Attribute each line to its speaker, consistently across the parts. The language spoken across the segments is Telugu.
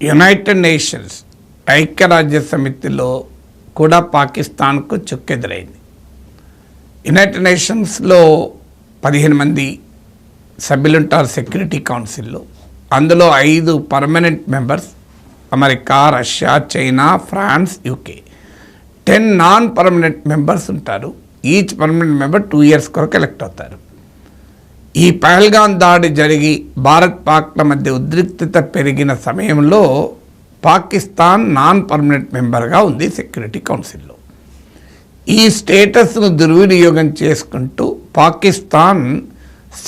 Speaker 1: యునైటెడ్ నేషన్స్ ఐక్యరాజ్య సమితిలో కూడా పాకిస్తాన్కు చుక్కెదురైంది. యునైటెడ్ నేషన్స్లో 15 మంది సభ్యులుంటారు సెక్యూరిటీ కౌన్సిల్లో. అందులో 5 permanent members America, Russia, China, France, UK. 10 non permanent members ఉంటారు. ఈచ్ పర్మనెంట్ మెంబర్ 2 years కొరకు ఎలక్ట్ అవుతారు. ఈ పహల్గాం దాడి జరిగి భారత్ పాక్ల మధ్య ఉద్రిక్తత పెరిగిన సమయంలో పాకిస్తాన్ నాన్ పర్మనెంట్ మెంబర్గా ఉంది సెక్యూరిటీ కౌన్సిల్లో. ఈ స్టేటస్ను దుర్వినియోగం చేసుకుంటూ పాకిస్తాన్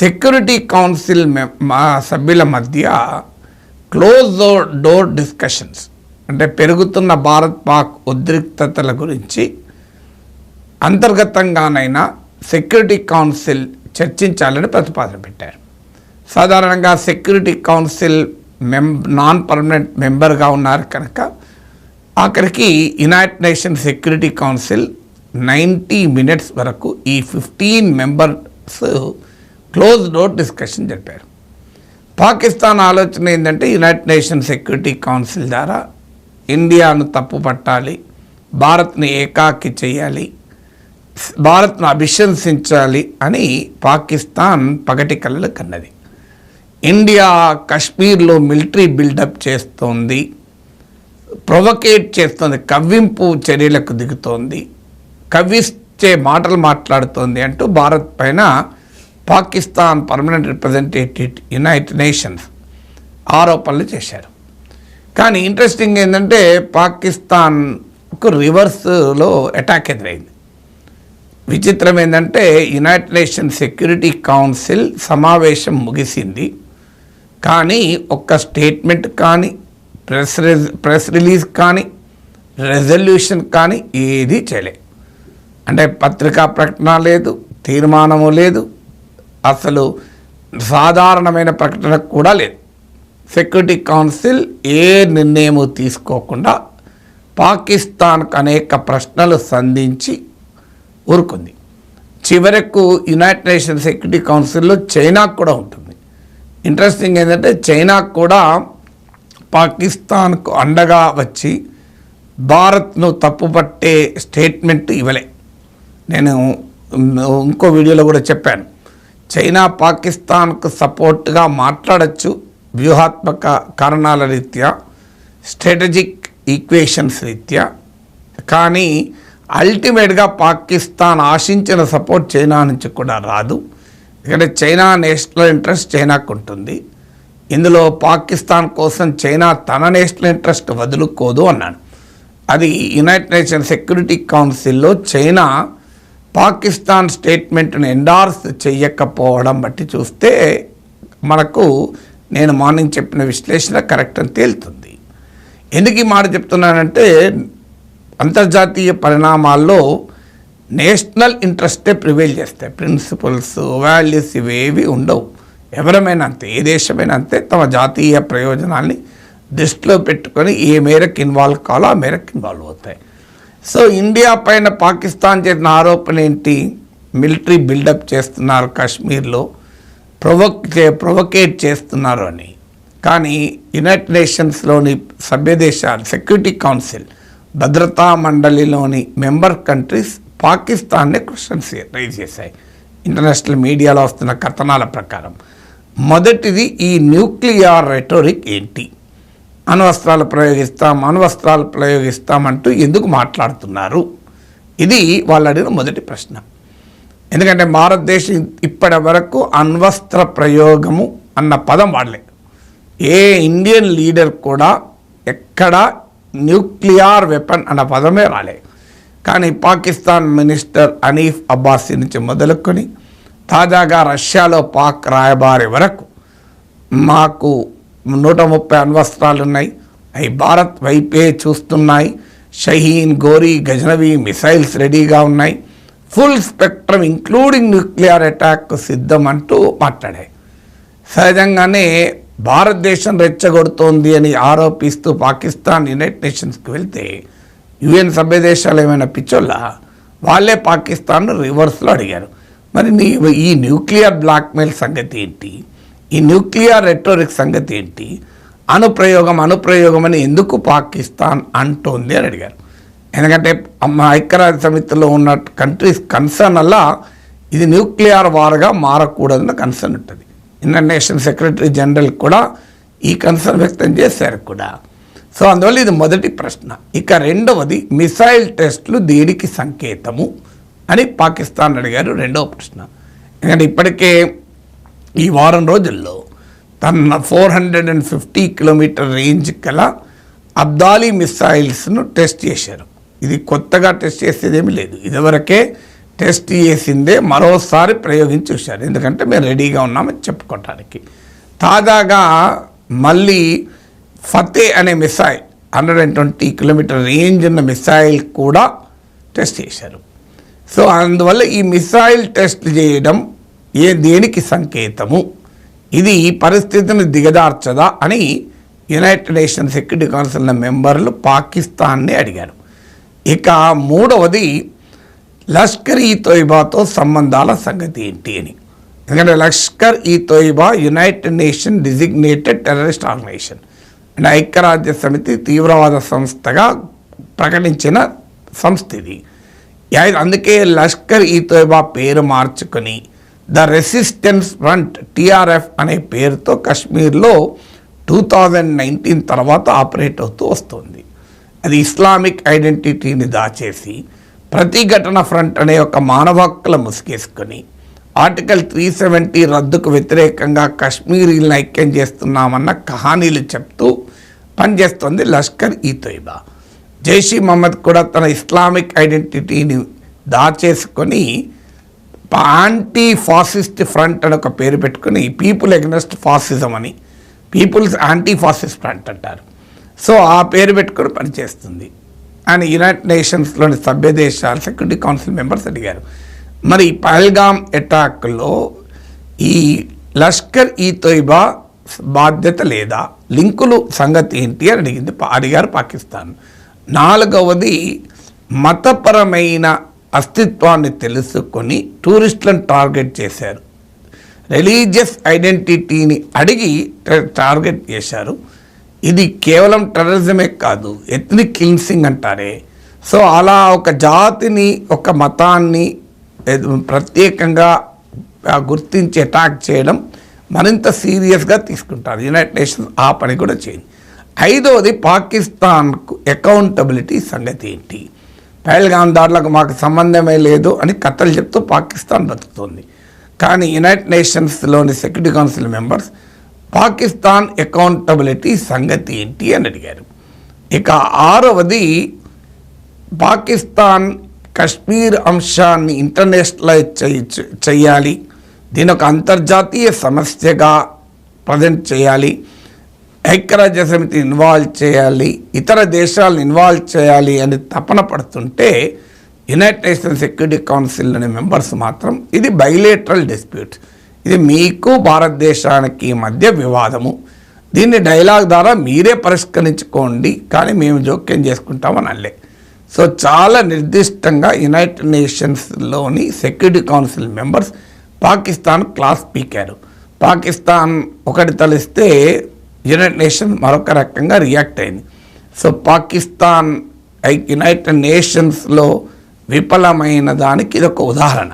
Speaker 1: సెక్యూరిటీ కౌన్సిల్ సభ్యుల మధ్య క్లోజ్ డోర్ డిస్కషన్స్, అంటే పెరుగుతున్న భారత్ పాక్ ఉద్రిక్తతల గురించి అంతర్గతంగానైనా సెక్యూరిటీ కౌన్సిల్ చర్చించాలని ప్రతిపాదన పెట్టారు. సాధారణంగా సెక్యూరిటీ కౌన్సిల్ నాన్ పర్మనెంట్ మెంబర్గా ఉన్నారు కనుక ఆఖరికి United nation security council 90 minutes వరకు ఈ 15 members క్లోజ్ డోర్ డిస్కషన్ జరిపారు. పాకిస్తాన్ ఆలోచన ఏంటంటే యునైటెడ్ నేషన్ సెక్యూరిటీ కౌన్సిల్ ద్వారా ఇండియాను తప్పు పట్టాలి, భారత్ని ఏకాకి చేయాలి, భారత్ను అభిశంసించాలి అని పాకిస్తాన్ పగటి కలలు కన్నది. ఇండియా కశ్మీర్లో మిలిటరీ బిల్డప్ చేస్తోంది, ప్రొవకేట్ చేస్తుంది, కవ్వింపు చర్యలకు దిగుతోంది, కవ్వించే మాటలు మాట్లాడుతోంది అంటూ భారత్ పైన Pakistan permanent representative United nations ఆరోపణలు చేశారు. కానీ ఇంట్రెస్టింగ్ ఏంటంటే పాకిస్తాన్కు రివర్స్లో అటాక్ ఎదురైంది. విచిత్రం ఏంటంటే యునైటెడ్ నేషన్ సెక్యూరిటీ కౌన్సిల్ సమావేశం ముగిసింది, కానీ ఒక్క స్టేట్మెంట్ కానీ ప్రెస్ రిలీజ్ కానీ రెజల్యూషన్ కానీ ఏదీ చేయలే. అంటే పత్రికా ప్రకటన లేదు, తీర్మానము లేదు, అసలు సాధారణమైన ప్రకటన కూడా లేదు. సెక్యూరిటీ కౌన్సిల్ ఏ నిర్ణయము తీసుకోకుండా పాకిస్తాన్కు అనేక ప్రశ్నలు సంధించి ఊరుకుంది. చివరకు యునైటెడ్ నేషన్ సెక్యూరిటీ కౌన్సిల్లో చైనా కూడా ఉంటుంది. ఇంట్రెస్టింగ్ ఏంటంటే చైనా కూడా పాకిస్తాన్కు అండగా వచ్చి భారత్ను తప్పుపట్టే స్టేట్మెంట్ ఇవ్వలే. నేను ఇంకో వీడియోలో కూడా చెప్పాను, చైనా పాకిస్తాన్కు సపోర్ట్గా మాట్లాడచ్చు వ్యూహాత్మక కారణాల రీత్యా, స్ట్రాటజిక్ ఈక్వేషన్స్ రీత్యా, కానీ అల్టిమేట్గా పాకిస్తాన్ ఆశించిన సపోర్ట్ చైనా నుంచి కూడా రాదు. ఎందుకంటే చైనా నేషనల్ ఇంట్రెస్ట్ చైనాకు ఉంటుంది. ఇందులో పాకిస్తాన్ కోసం చైనా తన నేషనల్ ఇంట్రెస్ట్ వదులుకోదు అన్నాను. అది యునైటెడ్ నేషన్ సెక్యూరిటీ కౌన్సిల్లో చైనా పాకిస్తాన్ స్టేట్మెంట్ను ఎండార్స్ చెయ్యకపోవడం బట్టి చూస్తే మనకు నేను మార్నింగ్ చెప్పిన విశ్లేషణ కరెక్ట్ అని తేలుతుంది. ఎందుకు ఈ మాట చెప్తున్నానంటే అంతర్జాతీయ పరిణామాల్లో నేషనల్ ఇంట్రెస్టే ప్రివైల్ చేస్తాయి. ప్రిన్సిపల్స్, వాల్యూస్ ఇవేవి ఉండవు. ఎవరమైనా అంతే, ఏ దేశమైనా అంతే, తమ జాతీయ ప్రయోజనాల్ని దృష్టిలో పెట్టుకొని ఏ మేరకు ఇన్వాల్వ్ కావాలో ఆ మేరకు ఇన్వాల్వ్ అవుతాయి. సో ఇండియా పైన పాకిస్తాన్ చేసిన ఆరోపణ ఏంటి? మిలిటరీ బిల్డప్ చేస్తున్నారు, కాశ్మీర్లో ప్రొవకేట్ చేస్తున్నారు అని. కానీ యునైటెడ్ నేషన్స్లోని సభ్య దేశాలు సెక్యూరిటీ కౌన్సిల్ భద్రతా మండలిలోని మెంబర్ కంట్రీస్ పాకిస్తాన్నే క్వశ్చన్స్ రైజ్ చేశాయి ఇంటర్నేషనల్ మీడియాలో వస్తున్న కథనాల ప్రకారం. మొదటిది, ఈ న్యూక్లియర్ రెటోరిక్ ఏంటి? అణ్వస్త్రాలు ప్రయోగిస్తామంటూ ఎందుకు మాట్లాడుతున్నారు? ఇది వాళ్ళు అడిగిన మొదటి ప్రశ్న. ఎందుకంటే భారతదేశం ఇప్పటి వరకు అణ్వస్త్ర ప్రయోగము అన్న పదం వాడలేదు. ఏ ఇండియన్ లీడర్ కూడా ఎక్కడా న్యూక్లియర్ వెపన్ అన్న పదమే రాలేదు. కానీ పాకిస్తాన్ మినిస్టర్ హనీఫ్ అబ్బాసీ నుంచి మొదలుకొని తాజాగా రష్యాలో పాక్ రాయబారి వరకు మాకు 130 అణ్వస్త్రాలు ఉన్నాయి, అవి భారత్ వైపే చూస్తున్నాయి, షహీన్, గోరీ, గజనవి మిసైల్స్ రెడీగా ఉన్నాయి, full spectrum including nuclear attack సిద్ధం అంటూ మాట్లాడాయి. సహజంగానే భారతదేశం రెచ్చగొడుతోంది అని ఆరోపిస్తూ పాకిస్తాన్ యునైటెడ్ నేషన్స్కి వెళ్తే యుఎన్ సభ్య దేశాలు ఏమైనా పిచ్చోళ్ళ? వాళ్ళే పాకిస్తాన్ రివర్స్లో అడిగారు, మరి ఈ న్యూక్లియర్ బ్లాక్మెయిల్ సంగతి ఏంటి, ఈ న్యూక్లియర్ రెటోరిక్ సంగతి ఏంటి, అనుప్రయోగం అని ఎందుకు పాకిస్తాన్ అంటోంది అని అడిగారు. ఎందుకంటే ఐక్యరాజ్య సమితిలో ఉన్న కంట్రీస్ కన్సర్న్ వల్ల ఇది న్యూక్లియర్ వార్గా మారకూడదన్న కన్సర్న్ ఉంటుంది. యునైటెడ్ నేషన్ సెక్రటరీ జనరల్ కూడా ఈ కన్సర్న్ వ్యక్తం చేశారు కూడా. సో అందువల్ల ఇది మొదటి ప్రశ్న. ఇక రెండవది, మిసైల్ టెస్టులు దేనికి సంకేతము అని పాకిస్తాన్ అడిగారు. రెండవ ప్రశ్న. ఎందుకంటే ఇప్పటికే ఈ వారం రోజుల్లో తన 450 కిలోమీటర్ రేంజ్ గల అబ్దాలీ మిసైల్స్ను టెస్ట్ చేశారు. ఇది కొత్తగా టెస్ట్ చేసేదేమీ లేదు, ఇదివరకే టెస్ట్ చేసిందే మరోసారి ప్రయోగించి చూశారు. ఎందుకంటే మేము రెడీగా ఉన్నామని చెప్పుకోవటానికి. తాజాగా మళ్ళీ ఫతే అనే మిసైల్ 120 కిలోమీటర్ రేంజ్ ఉన్న మిసైల్ కూడా టెస్ట్ చేశారు. సో అందువల్ల ఈ మిసైల్ టెస్ట్ చేయడం దేనికి సంకేతము, ఇది ఈ పరిస్థితిని దిగజార్చదా అని యునైటెడ్ నేషన్ సెక్యూరిటీ కౌన్సిల్ మెంబర్లు పాకిస్తాన్ని అడిగారు. ఇక మూడవది, లష్కర్ ఈ తోయిబాతో సంబంధాల సంగతి ఏంటి అని. ఎందుకంటే Lashkar e Taiba united nation designated terrorist organization అంటే ఐక్యరాజ్య సమితి తీవ్రవాద సంస్థగా ప్రకటించిన సంస్థ ఇది. అందుకే లష్కర్ ఈ తోయిబా పేరు మార్చుకొని ద రెసిస్టెన్స్ ఫ్రంట్ TRF అనే పేరుతో కశ్మీర్లో 2019 తర్వాత ఆపరేట్ అవుతూ వస్తుంది. అది ఇస్లామిక్ ఐడెంటిటీని దాచేసి ప్రతిఘటన ఫ్రంట్ అనే ఒక మానవ హక్కుల ముసుగేసుకొని ఆర్టికల్ 370 రద్దుకు వ్యతిరేకంగా కశ్మీరీలను ఐక్యం చేస్తున్నామన్న కహానీలు చెప్తూ పనిచేస్తుంది లష్కర్ ఈ తోయిబా. జైషీ మహమ్మద్ కూడా తన ఇస్లామిక్ ఐడెంటిటీని దాచేసుకొని యాంటీ ఫాసిస్ట్ ఫ్రంట్ అని ఒక పేరు పెట్టుకుని పీపుల్ అగెన్స్ట్ ఫాసిజం అని పీపుల్స్ యాంటీ ఫాసిస్ట్ ఫ్రంట్ అంటారు. సో ఆ పేరు పెట్టుకుని పనిచేస్తుంది అని యునైటెడ్ నేషన్స్లోని సభ్య దేశాల సెక్యూరిటీ కౌన్సిల్ మెంబర్స్ అడిగారు. మరి పహల్గామ్ అటాక్లో ఈ లష్కర్ ఈ తోయిబా బాధ్యత లేదా, లింకులు సంగతి ఏంటి అని అడిగారు పాకిస్తాన్. నాలుగవది, మతపరమైన అస్తిత్వాన్ని తెలుసుకొని టూరిస్టులను టార్గెట్ చేశారు. రిలీజియస్ ఐడెంటిటీని అడిగి టార్గెట్ చేశారు. ఇది కేవలం టెర్రరిజమే కాదు, ఎథ్నిక్ క్లీన్సింగ్ అంటారే. సో అలా ఒక జాతిని ఒక మతాన్ని ప్రత్యేకంగా గుర్తించి అటాక్ చేయడం మరింత సీరియస్గా తీసుకుంటారు యునైటెడ్ నేషన్స్. ఆ పని కూడా చేయండి. ఐదవది, పాకిస్తాన్కు అకౌంటబిలిటీ సంగతి ఏంటి. పహల్గామ్ దాడులకు మాకు సంబంధమే లేదు అని కథలు చెప్తూ పాకిస్తాన్ బతుకుతుంది. కానీ యునైటెడ్ నేషన్స్లోని security council members Pakistan accountability సంగతి ఏంటి అని అడిగారు. ఇక ఆరవది, పాకిస్తాన్ కశ్మీర్ అంశాన్ని ఇంటర్నేషనలైజ్ చేయాలి, దీని ఒక అంతర్జాతీయ సమస్యగా ప్రజెంట్ చేయాలి, ఐక్యరాజ్య సమితి ఇన్వాల్వ్ చేయాలి, ఇతర దేశాలను ఇన్వాల్వ్ చేయాలి అని తపన పడుతుంటే యునైటెడ్ నేషన్స్ సెక్యూరిటీ కౌన్సిల్లోని మెంబర్స్ మాత్రం ఇది బైలేటరల్ డిస్ప్యూట్, ఇది మీకు భారతదేశానికి మధ్య వివాదము, దీన్ని డైలాగ్ ద్వారా మీరే పరిష్కరించుకోండి కానీ మేము జోక్యం చేసుకుంటామని అనలే. సో చాలా నిర్దిష్టంగా యునైటెడ్ నేషన్స్లోని security council members Pakistan class పీకారు. పాకిస్తాన్ ఒకటి తలిస్తే యునైటెడ్ నేషన్ మరొక రకంగా రియాక్ట్ అయింది. సో పాకిస్తాన్ యునైటెడ్ నేషన్స్లో విఫలమైన దానికి ఇదొక ఉదాహరణ.